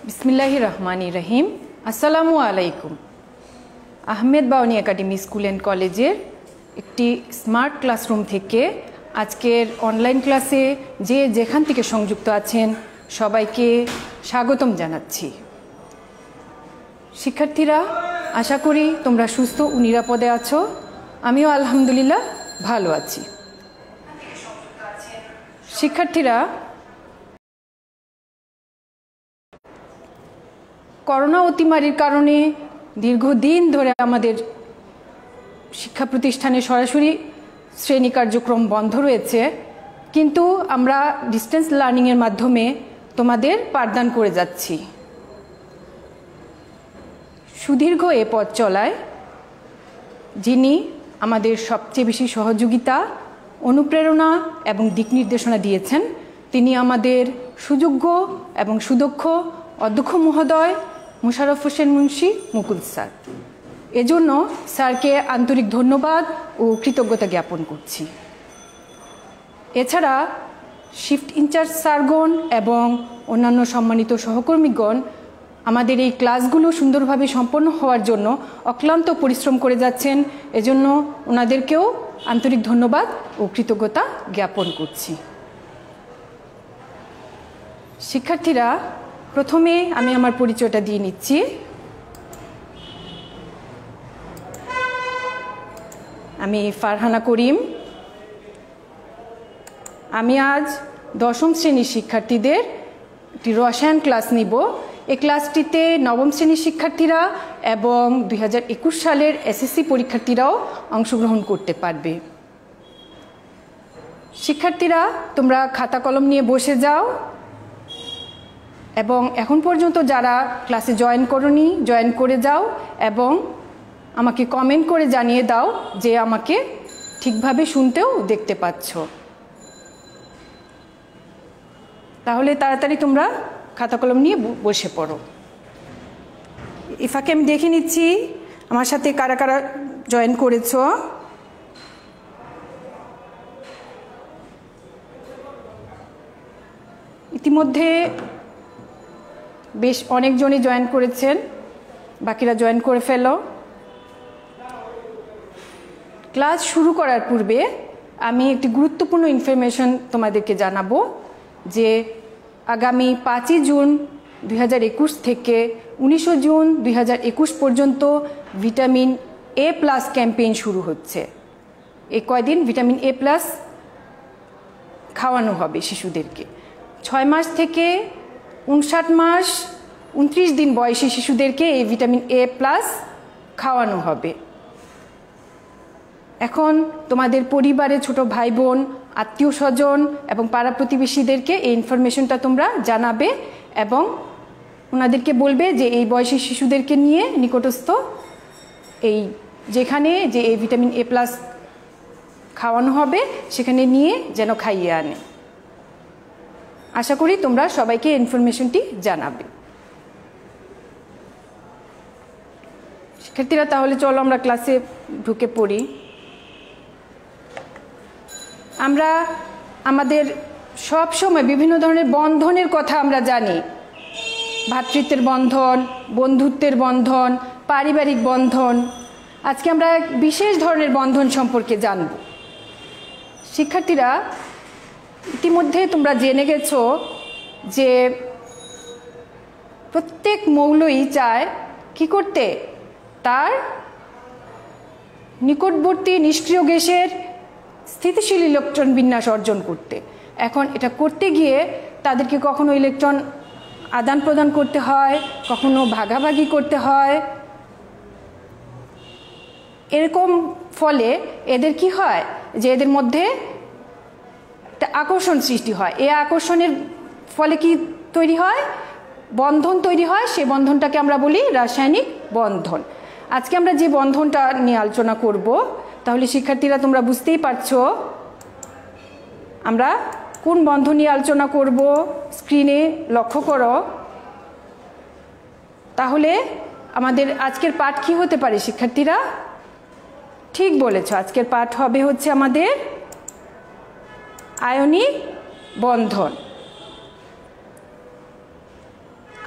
बिस्मिल्लाहिर रहमानिर रहीम। আসসালামু আলাইকুম। Ahmed বাউনি academy school and কলেজের একটি স্মার্ট ক্লাসরুম থেকে আজকের অনলাইন ক্লাসে যে যেখান থেকে সংযুক্ত আছেন সবাইকে স্বাগতম জানাচ্ছি। শিক্ষার্থীরা, আশা করি তোমরা সুস্থ ও নিরাপদে আছো। আমিও আলহামদুলিল্লাহ ভালো আছি। শিক্ষার্থীরা, করোনা অতিমারির কারণে দীর্ঘদিন ধরে আমাদের শিক্ষা প্রতিষ্ঠানে সরাসরি শ্রেণী কার্যক্রম বন্ধ রয়েছে, কিন্তু আমরা ডিস্টেন্স লার্নিংয়ের মাধ্যমে তোমাদের পাঠদান করে যাচ্ছি। সুদীর্ঘ এ পথ চলায় যিনি আমাদের সবচেয়ে বেশি সহযোগিতা, অনুপ্রেরণা এবং দিক নির্দেশনা দিয়েছেন তিনি আমাদের সুযোগ্য এবং সুদক্ষ অধ্যক্ষ মহোদয় মোশাররফ হোসেন মুন্সি মুকুল স্যার। এজন্য স্যারকে আন্তরিক ধন্যবাদ ও কৃতজ্ঞতা জ্ঞাপন করছি। এছাড়া শিফট ইনচার্জ স্যারগণ এবং অন্যান্য সম্মানিত সহকর্মীগণ আমাদের এই ক্লাসগুলো সুন্দরভাবে সম্পন্ন হওয়ার জন্য অক্লান্ত পরিশ্রম করে যাচ্ছেন, এজন্য ওনাদেরকেও আন্তরিক ধন্যবাদ ও কৃতজ্ঞতা জ্ঞাপন করছি। শিক্ষার্থীরা, প্রথমে আমি আমার পরিচয়টা দিয়ে নিচ্ছি। আমি ফারহানা করিম। আমি আজ দশম শ্রেণীর শিক্ষার্থীদের একটি রসায়ন ক্লাস নিব। এই ক্লাসটিতে নবম শ্রেণীর শিক্ষার্থীরা এবং 2021 সালের এসএসসি পরীক্ষার্থীরাও অংশগ্রহণ করতে পারবে। শিক্ষার্থীরা, তোমরা খাতা কলম নিয়ে বসে যাও এবং এখন পর্যন্ত যারা ক্লাসে জয়েন করোনি জয়েন করে যাও এবং আমাকে কমেন্ট করে জানিয়ে দাও যে আমাকে ঠিকভাবে শুনতেও দেখতে পাচ্ছ। তাহলে তাড়াতাড়ি তোমরা খাতা কলম নিয়ে বসে পড়ো। ইফাকে আমি দেখে নিচ্ছি আমার সাথে কারা কারা জয়েন করেছ। ইতিমধ্যে বেশ অনেকজনই জয়েন করেছেন, বাকিরা জয়েন করে ফেলো। ক্লাস শুরু করার পূর্বে আমি একটি গুরুত্বপূর্ণ ইনফরমেশন তোমাদেরকে জানাবো যে আগামী 5 জুন 2021 থেকে 19 জুন 2021 পর্যন্ত ভিটামিন এ প্লাস ক্যাম্পেইন শুরু হচ্ছে। এই কয়দিন ভিটামিন এ প্লাস খাওয়ানো হবে শিশুদেরকে। 6 মাস থেকে 59 মাস 29 দিন বয়সী শিশুদেরকে এই ভিটামিন এ প্লাস খাওয়ানো হবে। এখন তোমাদের পরিবারে ছোট ভাই বোন, আত্মীয় স্বজন এবং পাড়া প্রতিবেশীদেরকে এই ইনফরমেশনটা তোমরা জানাবে এবং ওনাদেরকে বলবে যে এই বয়সী শিশুদেরকে নিয়ে নিকটস্থ এই যেখানে যে এই ভিটামিন এ প্লাস খাওয়ানো হবে সেখানে নিয়ে যেন খাইয়ে আনে। আশা করি তোমরা সবাইকে ইনফরমেশনটি জানাবে। শিক্ষার্থীরা, তাহলে চলো আমরা ক্লাসে ঢুকে পড়ি। আমরা আমাদের সব সময় বিভিন্ন ধরনের বন্ধনের কথা আমরা জানি, ভ্রাতৃত্বের বন্ধন, বন্ধুত্বের বন্ধন, পারিবারিক বন্ধন। আজকে আমরা এক বিশেষ ধরনের বন্ধন সম্পর্কে জানব। শিক্ষার্থীরা, ইতিমধ্যে তোমরা জেনে গেছো যে প্রত্যেক মৌলই চায় কি করতে, তার নিকটবর্তী নিষ্ক্রিয় গ্যাসের স্থিতিশীল ইলেকট্রন বিন্যাস অর্জন করতে। এখন এটা করতে গিয়ে তাদেরকে কখনো ইলেকট্রন আদান প্রদান করতে হয়, কখনো ভাগাভাগি করতে হয়। এরকম ফলে এদের কি হয় যে এদের মধ্যে একটা আকর্ষণ সৃষ্টি হয়। এই আকর্ষণের ফলে কি তৈরি হয়, বন্ধন তৈরি হয়। সেই বন্ধনটাকে আমরা বলি রাসায়নিক বন্ধন। আজকে আমরা যে বন্ধনটা নিয়ে আলোচনা করব, তাহলে শিক্ষার্থীরা তোমরা বুঝতেই পারছো আমরা কোন বন্ধন নিয়ে আলোচনা করব। স্ক্রিনে লক্ষ্য করো। তাহলে আমাদের আজকের পাঠ কি হতে পারে শিক্ষার্থীরা? ঠিক বলেছ, আজকের পাঠ হবে হচ্ছে আমাদের আয়নিক বন্ধন।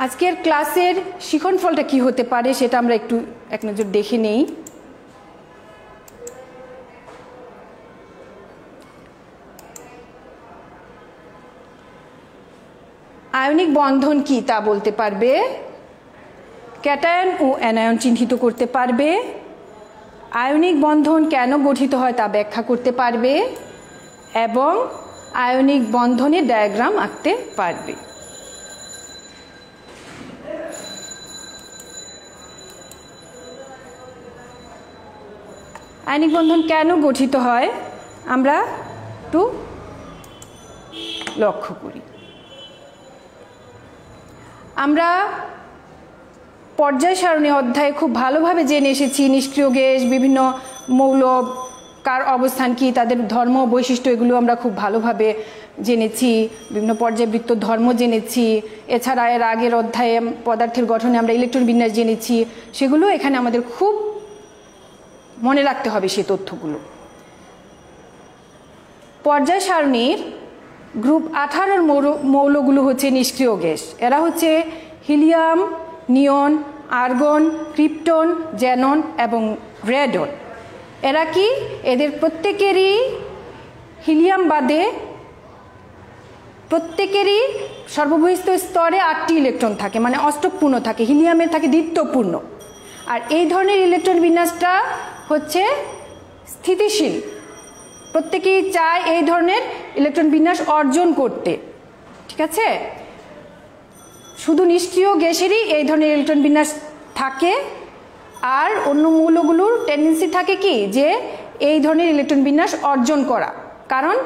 আজকের ক্লাসের শিখনফলটা কি হতে পারে সেটা আমরা একটু এক নজর দেখে নেই। আয়নিক বন্ধন কি তা বলতে পারবে, ক্যাটায়ন ও অ্যানায়ন চিহ্নিত করতে পারবে, আয়নিক বন্ধন কেন গঠিত হয় তা ব্যাখ্যা করতে পারবে এবং আয়নিক বন্ধনের ডায়াগ্রাম আঁকতে পারবে। আয়নিক বন্ধন কেন গঠিত হয় আমরা একটু লক্ষ্য করি। আমরা পর্যায় সারণী অধ্যায়ে খুব ভালোভাবে জেনে এসেছি নিষ্ক্রিয় গ্যাস, বিভিন্ন মৌল কার অবস্থান কি, তাদের ধর্ম বৈশিষ্ট্য, এগুলো আমরা খুব ভালোভাবে জেনেছি, বিভিন্ন পর্যায়বৃত্ত ধর্ম জেনেছি। এছাড়া এর আগের অধ্যায়ে পদার্থের গঠনে আমরা ইলেকট্রন বিন্যাস জেনেছি, সেগুলো এখানে আমাদের খুব মনে রাখতে হবে সেই তথ্যগুলো। পর্যায় সারণীর গ্রুপ 18 মৌলগুলো হচ্ছে নিষ্ক্রিয় গ্যাস। এরা হচ্ছে হিলিয়াম, নিয়ন, আর্গন, ক্রিপ্টন, জ্যানন এবং রেডন। এরা কি, এদের প্রত্যেকেরই হিলিয়াম বাদে প্রত্যেকেরই সর্ববহিস্থ স্তরে 8টি ইলেকট্রন থাকে, মানে অষ্টকপূর্ণ থাকে, হিলিয়ামের থাকে দ্বিত্বপূর্ণ। আর এই ধরনের ইলেকট্রন বিন্যাসটা হচ্ছে স্থিতিশীল, প্রত্যেকেই চায় এই ধরনের ইলেকট্রন বিন্যাস অর্জন করতে, ঠিক আছে। শুধু নিষ্ক্রিয় গ্যাসেরই এই ধরনের ইলেকট্রন বিন্যাস থাকে, আর অন্য মৌলগুলোর টেন্ডেন্সি থাকে কি যে এই ধরনের ইলেকট্রন বিন্যাস অর্জন করা, কারণ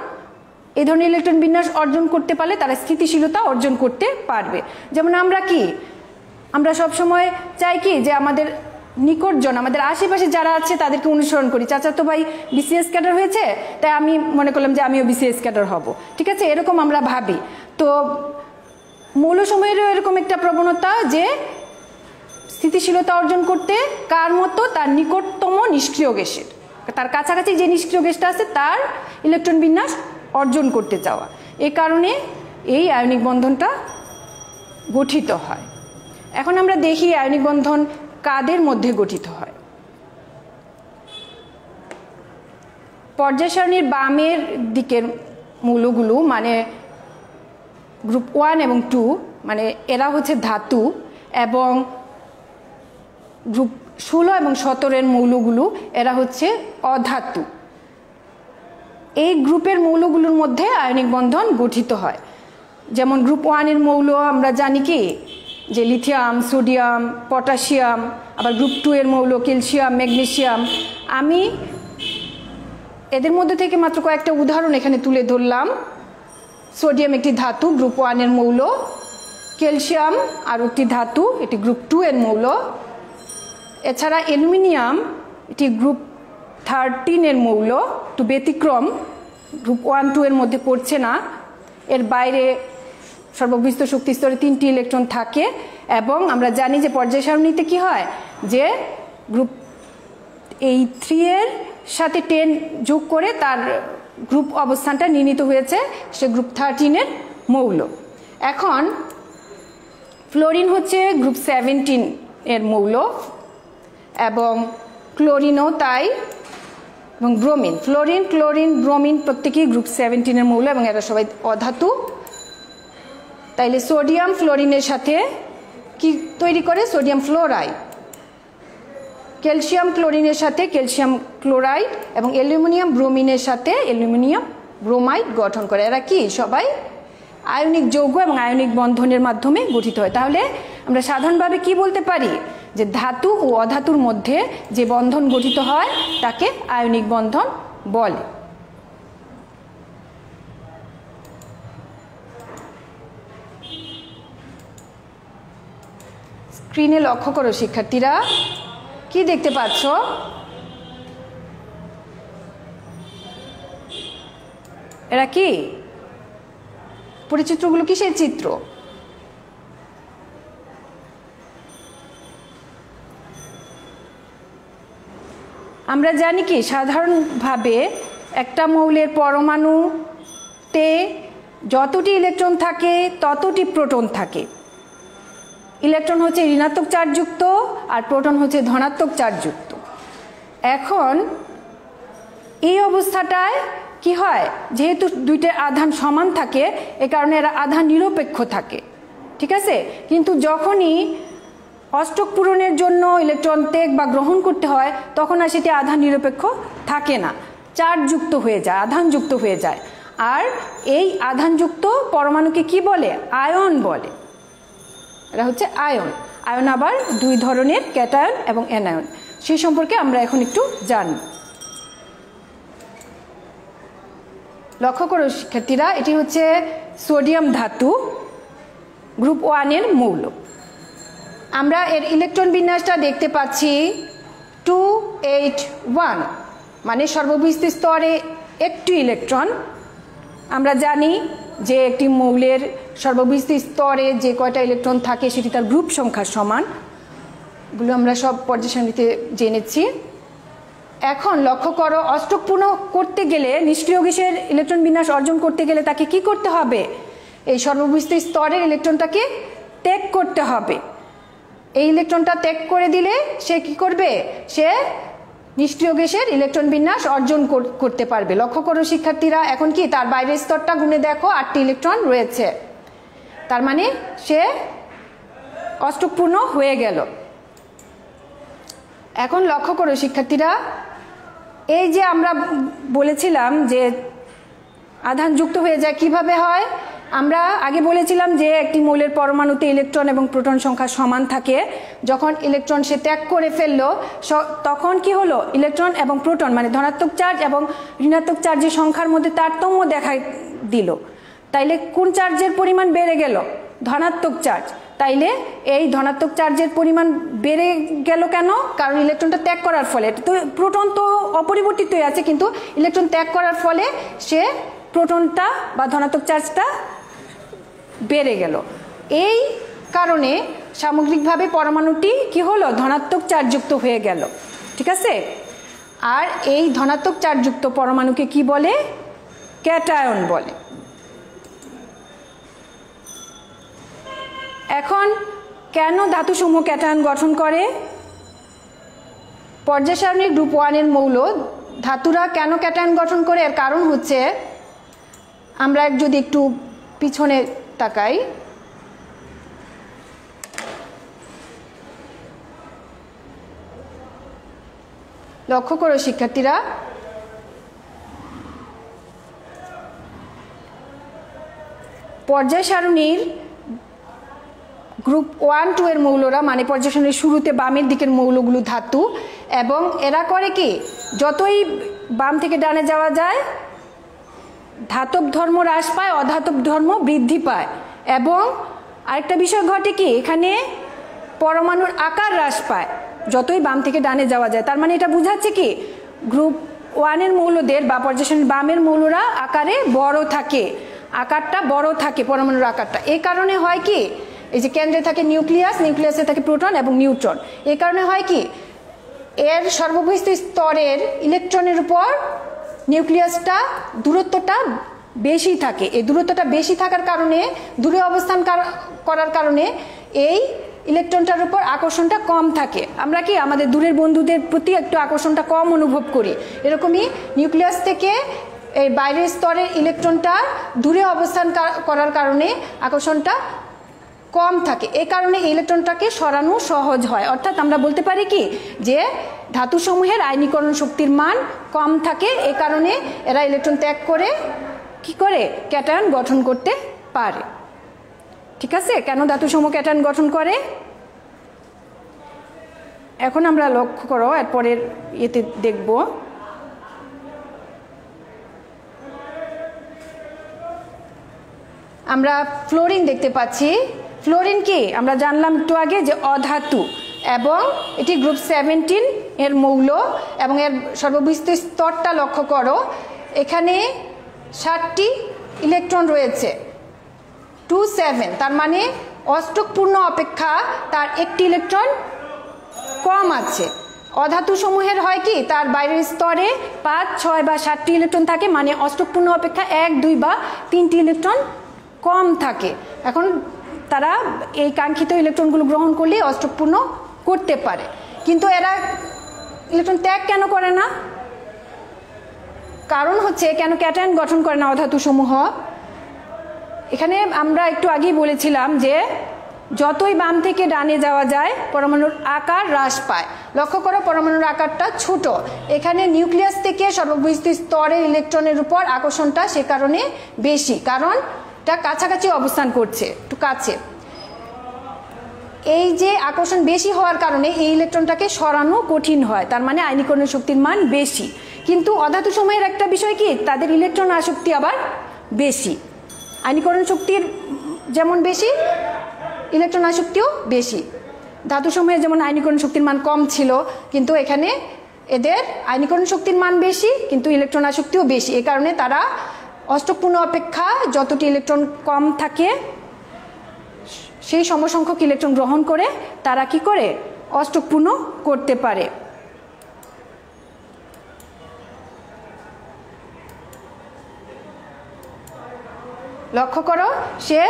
এই ধরনের ইলেকট্রন বিন্যাস অর্জন করতে পারলে তারা স্থিতিশীলতা অর্জন করতে পারবে। যেমন আমরা সবসময় চাই কি যে আমাদের নিকটজন, আমাদের আশেপাশে যারা আছে তাদেরকে অনুসরণ করি। চাচাতো ভাই বিসিএস ক্যাডার হয়েছে, তাই আমি মনে করলাম যে আমিও বিসিএস ক্যাডার হব, ঠিক আছে, এরকম আমরা ভাবি। তো মৌলসমূহেরও এরকম একটা প্রবণতা যে স্থিতিশীলতা অর্জন করতে কার মতো, তার নিকটতম নিষ্ক্রিয় গ্যাসের, তার কাছাকাছি যে নিষ্ক্রিয় গ্যাসটা আছে তার ইলেকট্রন বিন্যাস অর্জন করতে চাওয়া। এই কারণে এই আয়নিক বন্ধনটা গঠিত হয়। এখন আমরা দেখি আয়নিক বন্ধন কাদের মধ্যে গঠিত হয়। পর্যায় সারণীর বামের দিকের মৌলগুলো মানে গ্রুপ 1 এবং 2, মানে এরা হচ্ছে ধাতু, এবং গ্রুপ 16 এবং 17 মৌলগুলো এরা হচ্ছে অধাতু। এই গ্রুপের মৌলগুলোর মধ্যে আয়নিক বন্ধন গঠিত হয়। যেমন গ্রুপ 1 মৌল আমরা জানি কি যে লিথিয়াম, সোডিয়াম, পটাশিয়াম, আবার গ্রুপ 2 মৌল ক্যালসিয়াম, ম্যাগনেসিয়াম। আমি এদের মধ্যে থেকে মাত্র কয়েকটা উদাহরণ এখানে তুলে ধরলাম। সোডিয়াম একটি ধাতু, গ্রুপ 1 মৌল। ক্যালসিয়াম আর একটি ধাতু, এটি গ্রুপ 2 মৌল। এছাড়া অ্যালুমিনিয়াম এটি গ্রুপ 13 মৌল, একটু ব্যতিক্রম, গ্রুপ 1-2 মধ্যে পড়ছে না। এর বাইরে সর্ববহিস্থ শক্তি স্তরে 3টি ইলেকট্রন থাকে, এবং আমরা জানি যে পর্যায় সারণীতে কি হয় যে গ্রুপ 3 সাথে 10 যোগ করে তার গ্রুপ অবস্থানটা নির্ণীত হয়েছে, সে গ্রুপ 13 মৌল। এখন ফ্লোরিন হচ্ছে গ্রুপ 17 মৌল, এবং ক্লোরিনও তাই, এবং ব্রোমিন, ফ্লোরিন, ক্লোরিন, ব্রোমিন প্রত্যেকেই গ্রুপ 17 মৌল, এবং এরা সবাই অধাতু। তাইলে সোডিয়াম ফ্লোরিনের সাথে কি তৈরি করে? Sodium fluoride. ক্যালসিয়াম ক্লোরিনের সাথে ক্যালসিয়াম ক্লোরাইড, এবং অ্যালুমিনিয়াম ব্রোমিনের সাথে অ্যালুমিনিয়াম ব্রোমাইড গঠন করে। এরা কি সবাই আয়নিক যৌগ এবং আয়নিক বন্ধনের মাধ্যমে গঠিত হয়। তাহলে আমরা সাধারণভাবে কি বলতে পারি যে ধাতু ও অধাতুর মধ্যে যে বন্ধন গঠিত হয় তাকে আয়নিক বন্ধন বলে। স্ক্রিনে লক্ষ্য করো শিক্ষার্থীরা, কি দেখতে পাচ্ছ? এরা কি? পরিচিত্রগুলো কিসের চিত্র? আমরা জানি কি সাধারণভাবে একটা মৌলের পরমাণুতে যতটি ইলেকট্রন থাকে ততটি প্রোটন থাকে, ইলেকট্রন হচ্ছে ঋণাত্মক চার্জযুক্ত আর প্রোটন হচ্ছে ধনাত্মক চার্জযুক্ত। এখন এই অবস্থাটায় কি হয়, যেহেতু দুইটার আধান সমান থাকে এ কারণে এরা আধান নিরপেক্ষ থাকে, ঠিক আছে। কিন্তু যখনই অষ্টক পূরণের জন্য ইলেকট্রন ত্যাগ বা গ্রহণ করতে হয় তখন আর সেটি আধান নিরপেক্ষ থাকে না, চার্জযুক্ত হয়ে যায়, আধানযুক্ত হয়ে যায়। আর এই আধানযুক্ত পরমাণুকে কি বলে? আয়ন বলে। এটা হচ্ছে আয়ন। আয়ন আবার দুই ধরনের, ক্যাটায়ন এবং অ্যানায়ন। সেই সম্পর্কে আমরা এখন একটু জানব। লক্ষ্য করো শিক্ষার্থীরা, এটি হচ্ছে সোডিয়াম ধাতু, গ্রুপ 1 এর মৌল। আমরা এর ইলেকট্রন বিন্যাসটা দেখতে পাচ্ছি 281, মানে সর্ববৃহৎ স্তরে একটি ইলেকট্রন। আমরা জানি যে একটি মৌলের সর্ববৃহৎ স্তরে যে কয়টা ইলেকট্রন থাকে সেটি তার গ্রুপ সংখ্যার সমান। এগুলো আমরা সব পর্যায় সারণীতে জেনেছি। এখন লক্ষ্য করো, অষ্টক পূর্ণ করতে গেলে, নিষ্ক্রিয় গ্যাসের ইলেকট্রন বিন্যাস অর্জন করতে গেলে তাকে কি করতে হবে? এই সর্ববৃহৎ স্তরের ইলেকট্রনটাকে ত্যাগ করতে হবে। এই ইলেকট্রনটা ত্যাগ করে দিলে সে কি করবে? সে নিষ্ক্রিয় গ্যাসের ইলেকট্রন বিন্যাস অর্জন করতে পারবে। লক্ষ্য করো শিক্ষার্থীরা, এখন কি তার বাইরের স্তরটা গুণে দেখো, 8টি ইলেকট্রন রয়েছে, তার মানে সে অষ্টক পূর্ণ হয়ে গেল। এখন লক্ষ্য করো শিক্ষার্থীরা, এই যে আমরা বলেছিলাম যে আধান যুক্ত হয়ে যায়, কিভাবে হয়? আমরা আগে বলেছিলাম যে একটি মৌলের পরমাণুতে ইলেকট্রন এবং প্রোটন সংখ্যা সমান থাকে। যখন ইলেকট্রন সে ত্যাগ করে ফেললো তখন কি হলো? ইলেকট্রন এবং প্রোটন মানে ধনাত্মক চার্জ এবং ঋণাত্মক চার্জের সংখ্যার মধ্যে তারতম্য দেখা দিল। তাইলে কোন চার্জের পরিমাণ বেড়ে গেল? ধনাত্মক চার্জ। তাইলে এই ধনাত্মক চার্জের পরিমাণ বেড়ে গেল কেন? কারণ ইলেকট্রনটা ত্যাগ করার ফলে। তো প্রোটন তো অপরিবর্তিতই আছে, কিন্তু ইলেকট্রন ত্যাগ করার ফলে সে প্রোটনটা বা ধনাত্মক চার্জটা বেড়ে গেল। এই কারণে সামগ্রিকভাবে পরমাণুটি কি হলো? ধনাত্মক চার্জযুক্ত হয়ে গেল, ঠিক আছে। আর এই ধনাত্মক চার্জযুক্ত পরমাণুকে কি বলে? ক্যাটায়ন বলে। এখন কেন ধাতুসমূহ ক্যাটায়ন গঠন করে? পর্যায় সারণীর গ্রুপ 1 এর মৌল ধাতুরা কেন ক্যাটায়ন গঠন করে? এর কারণ হচ্ছে, আমরা যদি একটু পিছনে তাকাই, লক্ষ্য করো শিক্ষার্থীরা, পর্যায় সারণীর গ্রুপ 1, 2 এর মৌলরা মানে পর্যায় সারণীর শুরুতে বামের দিকের মৌলগুলো ধাতু, এবং এরা করে কি, যতই বাম থেকে ডানে যাওয়া যায় ধাতব ধর্ম হ্রাস পায়, অধাতব ধর্ম বৃদ্ধি পায়। এবং আরেকটা বিষয় ঘটে কি, এখানে পরমাণুর আকার হ্রাস পায় যতই বাম থেকে ডানে যাওয়া যায়। তার মানে এটা বোঝাচ্ছে কি, গ্রুপ 1 এর মৌলদের বা পর্যায় সারণীর বামের মৌলরা আকারে বড় থাকে, আকারটা বড় থাকে পরমাণুর আকারটা। এই কারণে হয় কি, এই যে কেন্দ্রে থাকে নিউক্লিয়াস, নিউক্লিয়াসে থাকে প্রোটন এবং নিউট্রন। এই কারণে হয় কি, এর সর্ববৃহৎ স্তরের ইলেকট্রনের উপর নিউক্লিয়াসটা দূরত্বটা বেশি থাকে। এই দূরত্বটা বেশি থাকার কারণে, দূরে অবস্থান করার কারণে এই ইলেকট্রনটার উপর আকর্ষণটা কম থাকে। আমরা কি আমাদের দূরের বন্ধুদের প্রতি একটু আকর্ষণটা কম অনুভব করি, এরকমই নিউক্লিয়াস থেকে এই বাইরের স্তরের ইলেকট্রনটা দূরে অবস্থান করার কারণে আকর্ষণটা কম থাকে। এই কারণে ইলেকট্রনটাকে সরানো সহজ হয়। অর্থাৎ আমরা বলতে পারি কি, যে ধাতুসমূহের আয়নীকরণ শক্তির মান কম থাকে, এই কারণে এরা ইলেকট্রন ত্যাগ করে কি করে? ক্যাটায়ন গঠন করতে পারে, ঠিক আছে। কেন ধাতুসমূহ ক্যাটায়ন গঠন করে এখন আমরা লক্ষ্য করো, এরপরের ইয়েতে দেখব। আমরা ফ্লোরিন দেখতে পাচ্ছি। ফ্লোরিন কি আমরা জানলাম একটু আগে যে অধাতু, এবং এটি গ্রুপ 17 এর মৌল, এবং এর সর্ববৃহৎ স্তরটা লক্ষ্য করো, এখানে 7টি ইলেকট্রন রয়েছে, 27। তার মানে অষ্টক পূর্ণ অপেক্ষা তার একটি ইলেকট্রন কম আছে। অধাতু সমূহের হয় কি, তার বাইরের স্তরে 5, 6 বা 7টি ইলেকট্রন থাকে, মানে অষ্টক পূর্ণ অপেক্ষা 1, 2 বা 3টি ইলেকট্রন কম থাকে। এখন তারা এই কাঙ্ক্ষিত ইলেকট্রনগুলো গ্রহণ করলে অষ্টক পূর্ণ করতে পারে। কিন্তু এরা ইলেকট্রন ত্যাগ কেন করে না? কারণ হচ্ছে কেন ক্যাটায়ন গঠন করে না অধাতু সমূহ। এখানে আমরা একটু আগেই বলেছিলাম যে যতই বাম থেকে ডানে যাওয়া যায় পরমাণুর আকার হ্রাস পায়। লক্ষ্য করো পরমাণুর আকারটা ছোট, এখানে নিউক্লিয়াস থেকে সর্ববৃহৎ স্তরের ইলেকট্রনের উপর আকর্ষণটা সে কারণে বেশি, কারণ এটা কাছাকাছি অবস্থান করছে, একটু কাছে। এই যে আকর্ষণ বেশি হওয়ার কারণে এই ইলেকট্রনটাকে সরানো কঠিন হয়, তার মানে আয়নীকরণ শক্তির মান বেশি। কিন্তু অধাতু সময়ের একটা বিষয় কি, তাদের ইলেকট্রন আসক্তি আবার বেশি। আয়নীকরণ শক্তির যেমন বেশি, ইলেকট্রন আসক্তিও বেশি। ধাতু সময়ে যেমন আয়নীকরণ শক্তির মান কম ছিল, কিন্তু এখানে এদের আয়নীকরণ শক্তির মান বেশি কিন্তু ইলেকট্রন আসক্তিও বেশি। এ কারণে তারা অষ্টক পূর্ণ অপেক্ষা যতটি ইলেকট্রন কম থাকে সেই সমসংখ্যক ইলেকট্রন গ্রহণ করে তারা কি করে অষ্টক পূর্ণ করতে পারে। লক্ষ্য করো সে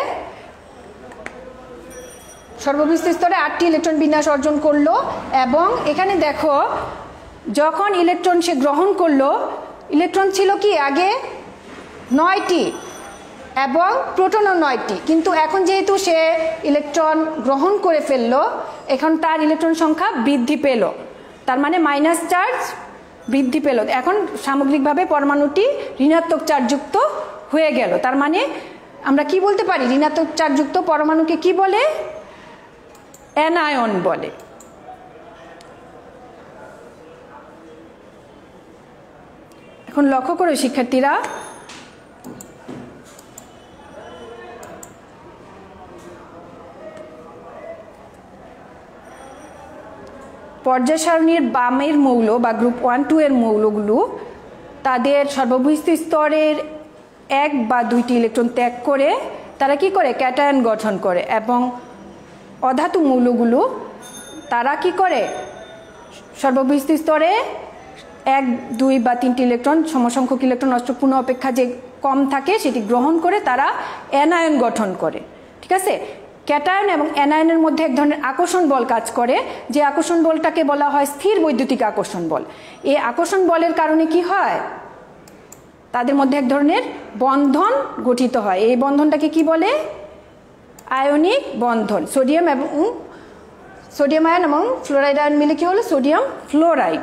সর্ববৃহৎ স্তরে 8টি ইলেকট্রন বিন্যাস অর্জন করলো, এবং এখানে দেখো যখন ইলেকট্রন সে গ্রহণ করলো ইলেকট্রন ছিল কি আগে 9টি এবং প্রোটনও 9টি, কিন্তু এখন যেহেতু সে ইলেকট্রন গ্রহণ করে ফেললো এখন তার ইলেকট্রন সংখ্যা বৃদ্ধি পেল, তার মানে মাইনাস চার্জ বৃদ্ধি পেল। এখন সামগ্রিকভাবে পরমাণুটি ঋণাত্মক চার্জযুক্ত হয়ে গেল। তার মানে আমরা কি বলতে পারি, ঋণাত্মক চার্জযুক্ত পরমাণুকে কি বলে, অ্যানায়ন বলে। এখন লক্ষ্য করো শিক্ষার্থীরা, পর্যায় সারণীর বামের মৌল বা গ্রুপ 1, 2 এর মৌলগুলো তাদের সর্ববৃহৎ স্তরের 1 বা 2টি ইলেকট্রন ত্যাগ করে তারা কি করে ক্যাটায়ন গঠন করে, এবং অধাতু মৌলগুলো তারা কি করে সর্ববৃহৎ স্তরে 1, 2 বা 3টি ইলেকট্রন সমসংখ্যক ইলেকট্রন অষ্টক পূর্ণ অপেক্ষা যে কম থাকে সেটি গ্রহণ করে তারা অ্যানায়ন গঠন করে। ঠিক আছে, ক্যাটায়ন এবং অ্যানায়নের মধ্যে এক ধরনের আকর্ষণ বল কাজ করে, যে আকর্ষণ বলটাকে বলা হয় স্থির বৈদ্যুতিক আকর্ষণ বল। এই আকর্ষণ বলের কারণে কি হয়, তাদের মধ্যে এক ধরনের বন্ধন গঠিত হয়। এই বন্ধনটাকে কি বলে, আয়নিক বন্ধন। সোডিয়াম আয়ন এবং ফ্লোরাইড আয়ন মিলে কি হলো সোডিয়াম ফ্লোরাইড,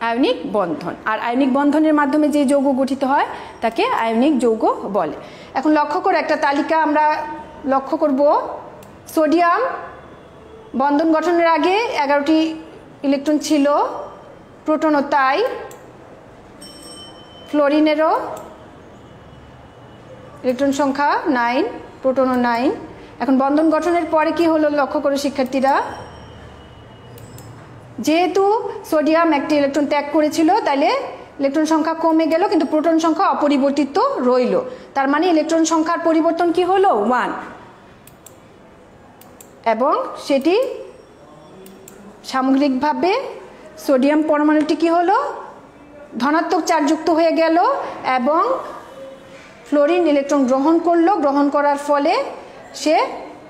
আয়নিক বন্ধন। আর আয়নিক বন্ধনের মাধ্যমে যে যৌগ গঠিত হয় তাকে আয়নিক যৌগ বলে। এখন লক্ষ্য করে একটা তালিকা আমরা লক্ষ্য করব। সোডিয়াম বন্ধন গঠনের আগে 11টি ইলেকট্রন ছিল, প্রোটনও তাই, ফ্লোরিনেরও ইলেকট্রন সংখ্যা 9, প্রোটনও 9। এখন বন্ধন গঠনের পরে কি হলো লক্ষ্য করে শিক্ষার্থীরা, যেহেতু সোডিয়াম একটি ইলেকট্রন ত্যাগ করেছিল তাইলে ইলেকট্রন সংখ্যা কমে গেল কিন্তু প্রোটন সংখ্যা অপরিবর্তিত রইল। তার মানে ইলেকট্রন সংখ্যার পরিবর্তন কি হলো 1, এবং সেটি সামগ্রিকভাবে সোডিয়াম পরমাণুটি কি হলো ধনাত্মক চার্জযুক্ত হয়ে গেল, এবং ফ্লোরিন ইলেকট্রন গ্রহণ করলো, গ্রহণ করার ফলে সে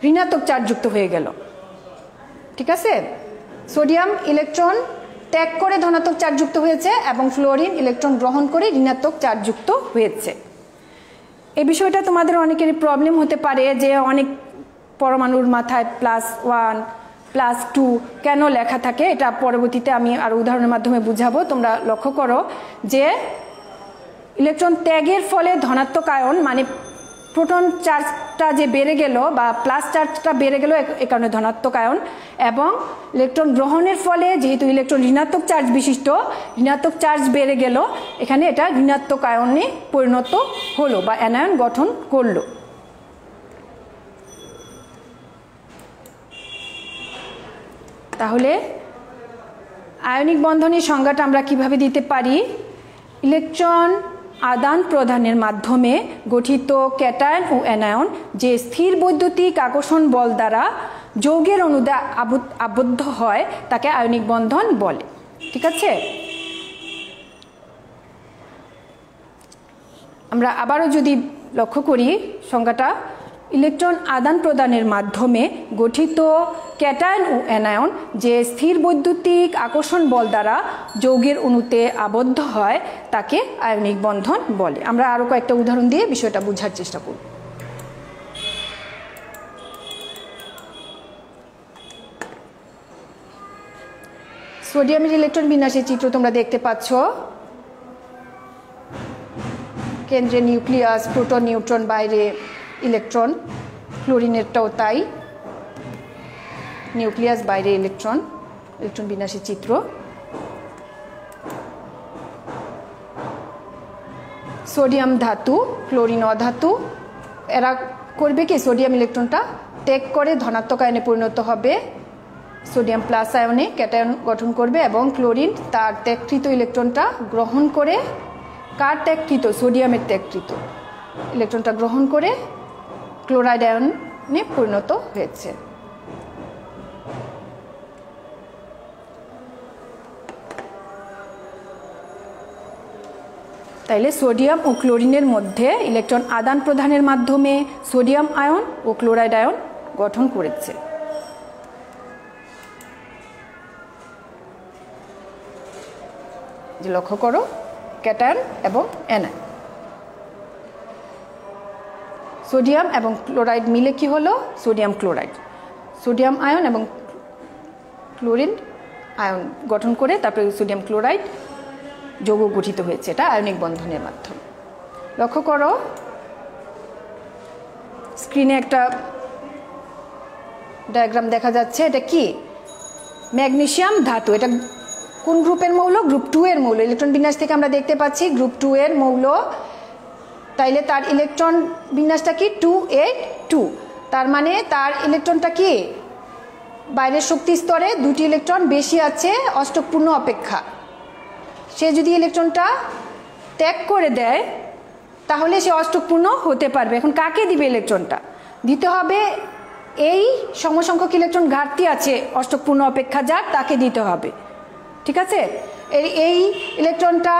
ঋণাত্মক চার্জযুক্ত হয়ে গেল। ঠিক আছে, সোডিয়াম ইলেকট্রন ত্যাগ করে ধনাত্মক চার্জযুক্ত হয়েছে এবং ফ্লোরিন ইলেকট্রন গ্রহণ করে ঋণাত্মক চার্জযুক্ত হয়েছে। এই বিষয়টা তোমাদের অনেকেরই প্রবলেম হতে পারে যে অনেক পরমাণুর মাথায় +1 +2 কেন লেখা থাকে, এটা পরবর্তীতে আমি আরো উদাহরণের মাধ্যমে বুঝাবো। তোমরা লক্ষ্য করো যে ইলেকট্রন ত্যাগের ফলে ধনাত্মক আয়ন মানে প্রোটন চার্জটা যে বেড়ে গেল বা প্লাস চার্জটা বেড়ে গেল, এ কারণে ধনাত্মক আয়ন, এবং ইলেকট্রন গ্রহণের ফলে যেহেতু ইলেকট্রন ঋণাত্মক চার্জ বিশিষ্ট, ঋণাত্মক চার্জ বেড়ে গেল, এখানে এটা ঋণাত্মক আয়নে পরিণত হলো বা অ্যানায়ন গঠন করলো। তাহলে আয়নিক বন্ধনের সংজ্ঞাটা আমরা কিভাবে দিতে পারি, ইলেকট্রন আদান প্রদানের মাধ্যমে গঠিত ক্যাটায়ন ও অ্যানায়ন যে স্থির বৈদ্যুতিক আকর্ষণ বল দ্বারা যৌগের অণুতে আবদ্ধ হয় তাকে আয়নিক বন্ধন বলে। ঠিক আছে, আমরা আবারও যদি লক্ষ্য করি সংজ্ঞাটা, ইলেকট্রন আদান প্রদানের মাধ্যমে গঠিত ক্যাটায়ন ও অ্যানায়ন যে স্থির বৈদ্যুতিক আকর্ষণ বল দ্বারা যৌগের অণুতে আবদ্ধ হয় তাকে আয়নিক বন্ধন বলে। আমরা আরও কয়েকটা উদাহরণ দিয়ে বিষয়টা বোঝার চেষ্টা করব। সোডিয়ামের ইলেকট্রন বিন্যাসের চিত্র তোমরা দেখতে পাচ্ছ। কেন্দ্রে নিউক্লিয়াস, প্রোটন নিউট্রন, বাইরে ইলেকট্রন। ক্লোরিনেরটাও তাই, নিউক্লিয়াস, বাইরে ইলেকট্রন। ইলেকট্রন বিন্যাসের চিত্র। সোডিয়াম ধাতু, ক্লোরিন অধাতু। এরা করবে কি, সোডিয়াম ইলেকট্রনটা ত্যাগ করে ধনাত্মক আয়নে পরিণত হবে, সোডিয়াম প্লাস আয়নে ক্যাটায়ন গঠন করবে, এবং ক্লোরিন তার ত্যাগকৃত ইলেকট্রনটা গ্রহণ করে, কার ত্যাগকৃত, সোডিয়ামের ত্যাগকৃত ইলেকট্রনটা গ্রহণ করে ক্লোরাইড আয়নে পরিণত হয়েছে। তাইলে সোডিয়াম ও ক্লোরিনের মধ্যে ইলেকট্রন আদান প্রদানের মাধ্যমে সোডিয়াম আয়ন ও ক্লোরাইড আয়ন গঠন করেছে। যে লক্ষ্য করো, ক্যাটায়ন এবং অ্যানায়ন। সোডিয়াম এবং ক্লোরাইড মিলে কি হলো, সোডিয়াম ক্লোরাইড। সোডিয়াম আয়ন এবং ক্লোরিন আয়ন গঠন করে তারপরে সোডিয়াম ক্লোরাইড যৌগ গঠিত হয়েছে, এটা আয়নিক বন্ধনের মাধ্যমে। লক্ষ্য করো, স্ক্রিনে একটা ডায়াগ্রাম দেখা যাচ্ছে। এটা কি, ম্যাগনেসিয়াম ধাতু। এটা কোন গ্রুপের মৌল, গ্রুপ 2 এর মৌল। ইলেকট্রন বিন্যাস থেকে আমরা দেখতে পাচ্ছি গ্রুপ 2 এর মৌল। তাইলে তার ইলেকট্রন বিন্যাসটা কি, 282। তার মানে তার ইলেকট্রনটা কি, বাইরের শক্তি স্তরে 2টি ইলেকট্রন বেশি আছে অষ্টকপূর্ণ অপেক্ষা। সে যদি ইলেকট্রনটা ত্যাগ করে দেয় তাহলে সে অষ্টকপূর্ণ হতে পারবে। এখন কাকে দিবে ইলেকট্রনটা? দিতে হবে এই সমসংখ্যক ইলেকট্রন ঘাটতি আছে অষ্টকপূর্ণ অপেক্ষা যার, তাকে দিতে হবে। ঠিক আছে, এই ইলেকট্রনটা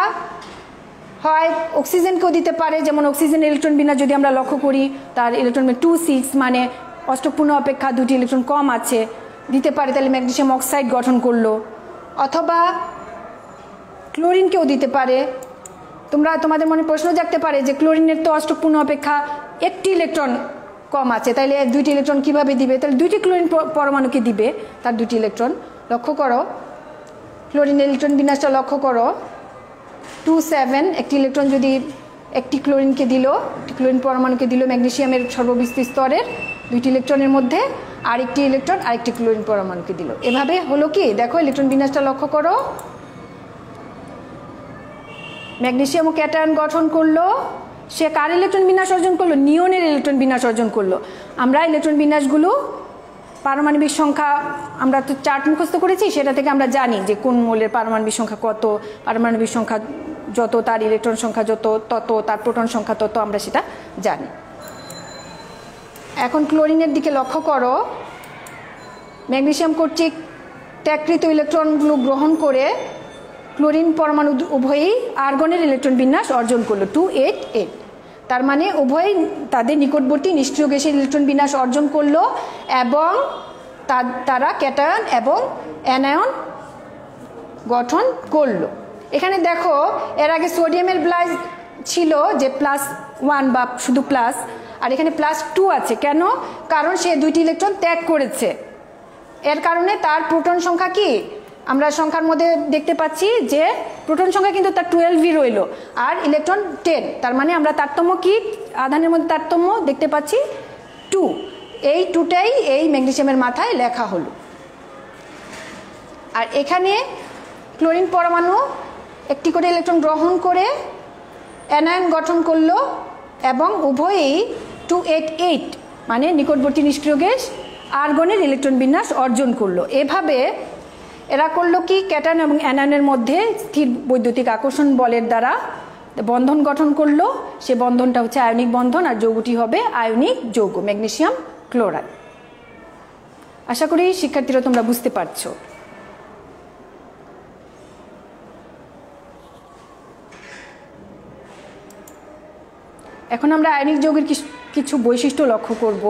হয় অক্সিজেনকেও দিতে পারে, যেমন অক্সিজেন ইলেকট্রন বিন্যাস যদি আমরা লক্ষ্য করি, তার ইলেকট্রন 26, মানে অষ্টকপূর্ণ অপেক্ষা 2টি ইলেকট্রন কম আছে, দিতে পারে। তাহলে ম্যাগনেসিয়াম অক্সাইড গঠন করলো। অথবা ক্লোরিনকেও দিতে পারে। তোমাদের মনে প্রশ্ন জাগতে পারে যে ক্লোরিনের তো অষ্টকপূর্ণ অপেক্ষা 1টি ইলেকট্রন কম আছে, তাইলে 2টি ইলেকট্রন কিভাবে দিবে? তাহলে 2টি ক্লোরিন পরমাণুকে দিবে তার 2টি ইলেকট্রন। লক্ষ্য করো, ক্লোরিনের ইলেকট্রন বিন্যাসটা লক্ষ্য করো, 27। একটি ইলেকট্রন যদি একটি ক্লোরিনকে দিল, ক্লোরিন পরমাণুকে দিল ম্যাগনেসিয়ামের সর্ববিস্তৃত স্তরের 2টি ইলেকট্রনের মধ্যে, আরেকটি ইলেকট্রন আরেকটি ক্লোরিন পরমাণুকে দিল। এভাবে হলো কি, দেখো ইলেকট্রন বিন্যাসটা লক্ষ্য করো, ম্যাগনেসিয়াম ও ক্যাটায়ন গঠন করলো। সে কার ইলেকট্রন বিন্যাস অর্জন করলো? নিয়নের ইলেকট্রন বিন্যাস অর্জন করলো। আমরা ইলেকট্রন বিন্যাসগুলো পারমাণবিক সংখ্যা আমরা তো চার্ট মুখস্থ করেছি, সেটা থেকে আমরা জানি যে কোন মৌলের পারমাণবিক সংখ্যা কত, পারমাণবিক সংখ্যা যত তার ইলেকট্রন সংখ্যা যত তত, তার প্রোটন সংখ্যা তত, আমরা সেটা জানি। এখন ক্লোরিনের দিকে লক্ষ্য করো, ম্যাগনেসিয়াম কর্তৃক ত্যাগকৃত ইলেকট্রনগুলো গ্রহণ করে ক্লোরিন পরমাণু উভয়ই আর্গনের ইলেকট্রন বিন্যাস অর্জন করলো 288। তার মানে উভয়ই তাদের নিকটবর্তী নিষ্ক্রিয় গ্যাসের ইলেকট্রন বিন্যাস অর্জন করলো এবং তারা ক্যাটায়ন এবং অ্যানায়ন গঠন করলো। এখানে দেখো, এর আগে সোডিয়ামের ব্লাস ছিল যে +1 বা শুধু প্লাস, আর এখানে +2 আছে। কেন? কারণ সে 2টি ইলেকট্রন ত্যাগ করেছে। এর কারণে তার প্রোটন সংখ্যা কি, আমরা সংখ্যার মধ্যে দেখতে পাচ্ছি যে প্রোটন সংখ্যা কিন্তু তার 12ই রইল, আর ইলেকট্রন 10। তার মানে আমরা তারতম্য কি, আধানের মধ্যে তারতম্য দেখতে পাচ্ছি 2। এই 2টাই এই ম্যাগনেসিয়ামের মাথায় লেখা হলো। আর এখানে ক্লোরিন পরমাণু একটি করে ইলেকট্রন গ্রহণ করে অ্যানায়ন গঠন করলো এবং উভয়ই 288 মানে নিকটবর্তী নিষ্ক্রিয় গ্যাস আর্গনের ইলেকট্রন বিন্যাস অর্জন করলো। এভাবে এরা করলো কি, ক্যাটায়ন এবং অ্যানায়নের মধ্যে স্থির বৈদ্যুতিক আকর্ষণ বলের দ্বারা বন্ধন গঠন করলো। সে বন্ধনটা হচ্ছে আয়নিক বন্ধন, আর যৌগটি হবে আয়নিক যৌগ ম্যাগনেসিয়াম ক্লোরাইড। আশা করি শিক্ষার্থীরা তোমরা বুঝতে পারছো। এখন আমরা আয়নিক যৌগের কিছু বৈশিষ্ট্য লক্ষ্য করব।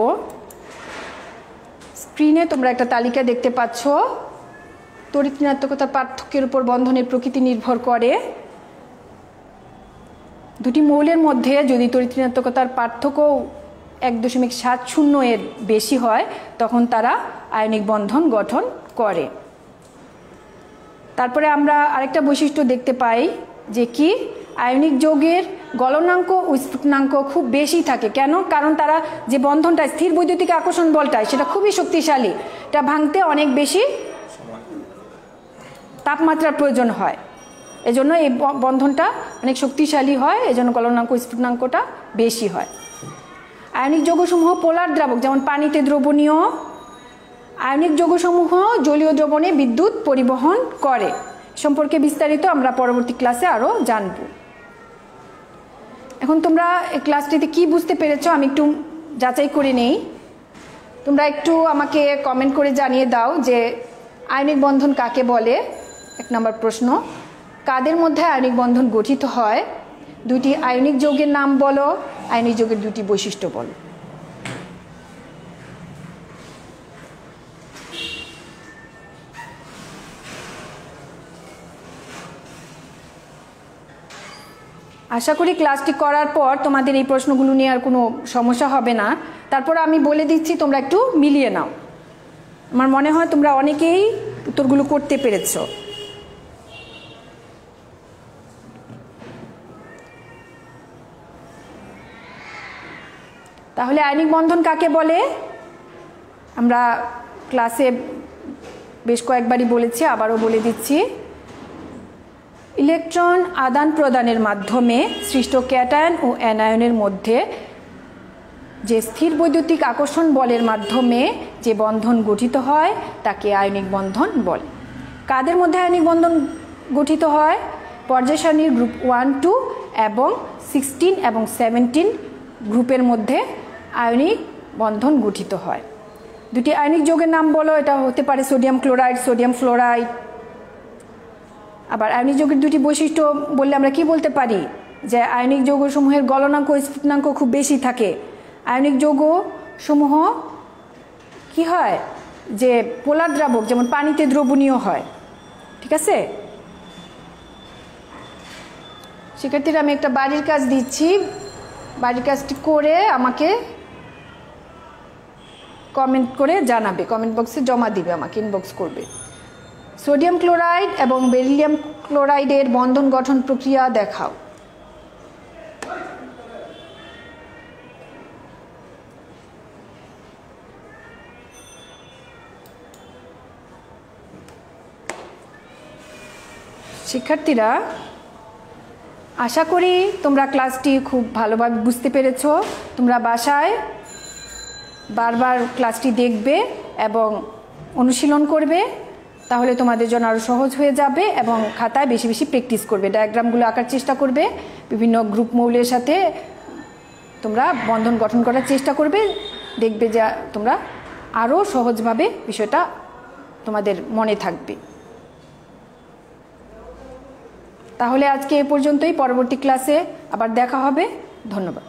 স্ক্রিনে তোমরা একটা তালিকা দেখতে পাচ্ছ। তড়িৎ ঋণাত্মকতার পার্থক্যের উপর বন্ধনের প্রকৃতি নির্ভর করে। দুটি মৌলের মধ্যে যদি তড়িৎ ঋণাত্মকতার পার্থক্য 1.70 এর বেশি হয় তখন তারা আয়নিক বন্ধন গঠন করে। তারপরে আমরা আরেকটা বৈশিষ্ট্য দেখতে পাই যে কি আয়নিক যৌগের গলনাঙ্ক ও স্ফুটনাঙ্ক খুব বেশি থাকে। কেন? কারণ তারা যে বন্ধনটা স্থির বৈদ্যুতিক আকর্ষণ বলটা সেটা খুবই শক্তিশালী, এটা ভাঙতে অনেক বেশি তাপমাত্রার প্রয়োজন হয়, এজন্য এই বন্ধনটা অনেক শক্তিশালী হয়, এজন্য গলনাঙ্ক স্ফুটনাঙ্কটা বেশি হয়। আয়নিক যৌগসমূহ পোলার দ্রাবক, যেমন পানিতে দ্রবণীয়। আয়নিক যৌগসমূহ জলীয় দ্রবণে বিদ্যুৎ পরিবহন করে। সম্পর্কে বিস্তারিত আমরা পরবর্তী ক্লাসে আরও জানব। এখন তোমরা এই ক্লাসটিতে কি বুঝতে পেরেছো আমি একটু যাচাই করে নেই। তোমরা একটু আমাকে কমেন্ট করে জানিয়ে দাও যে আয়নিক বন্ধন কাকে বলে। 1 নম্বর প্রশ্ন, কাদের মধ্যে আয়নিক বন্ধন গঠিত হয়? 2টি আয়নিক যৌগের নাম বলো, আয়নিক যৌগের 2টি বৈশিষ্ট্য বলো। আশা করি ক্লাসটি করার পর তোমাদের এই প্রশ্নগুলো নিয়ে আর কোনো সমস্যা হবে না। তারপর আমি বলে দিচ্ছি, তোমরা একটু মিলিয়ে নাও। আমার মনে হয় তোমরা অনেকেই উত্তরগুলো করতে পেরেছো। তাহলে আয়নিক বন্ধন কাকে বলে? আমরা ক্লাসে বেশ কয়েকবারই বলেছি, আবারও বলে দিচ্ছি। ইলেকট্রন আদান প্রদানের মাধ্যমে সৃষ্ট ক্যাটায়ন ও অ্যানায়নের মধ্যে যে স্থির বৈদ্যুতিক আকর্ষণ বলের মাধ্যমে যে বন্ধন গঠিত হয় তাকে আয়নিক বন্ধন বলে। কাদের মধ্যে আয়নিক বন্ধন গঠিত হয়? পর্যায় সারণীর গ্রুপ 1, 2 এবং 16 এবং 17 গ্রুপের মধ্যে আয়নিক বন্ধন গঠিত হয়। 2টি আয়নিক যৌগের নাম বলো। এটা হতে পারে সোডিয়াম ক্লোরাইড, সোডিয়াম ফ্লোরাইড। আবার আয়নিক যৌগের 2টি বৈশিষ্ট্য বললে আমরা কি বলতে পারি? যে আয়নিক যৌগসমূহের গলনাঙ্ক স্ফুটনাঙ্ক খুব বেশি থাকে। আয়নিক যৌগসমূহ কি হয়? যে পোলার দ্রাবক, যেমন পানিতে দ্রবণীয় হয়। ঠিক আছে শিক্ষার্থীরা, আমি একটা বাড়ির কাজ দিচ্ছি, বাড়ির কাজটি করে আমাকে কমেন্ট করে জানাবে, কমেন্ট বক্সে জমা দিবে, আমাকে ইনবক্স করবে। সোডিয়াম ক্লোরাইড এবং বেরিলিয়াম ক্লোরাইডের বন্ধন গঠন প্রক্রিয়া দেখাও। শিক্ষার্থীরা, আশা করি তোমরা ক্লাসটি খুব ভালোভাবে বুঝতে পেরেছো। তোমরা বাসায় বারবার ক্লাসটি দেখবে এবং অনুশীলন করবে, তাহলে তোমাদের জন্য আরও সহজ হয়ে যাবে। এবং খাতায় বেশি বেশি প্র্যাকটিস করবে, ডায়াগ্রামগুলো আঁকার চেষ্টা করবে, বিভিন্ন গ্রুপ মৌলের সাথে তোমরা বন্ধন গঠন করার চেষ্টা করবে। দেখবে যে তোমরা আরও সহজভাবে বিষয়টা তোমাদের মনে থাকবে। তাহলে আজকে এ পর্যন্তই, পরবর্তী ক্লাসে আবার দেখা হবে। ধন্যবাদ।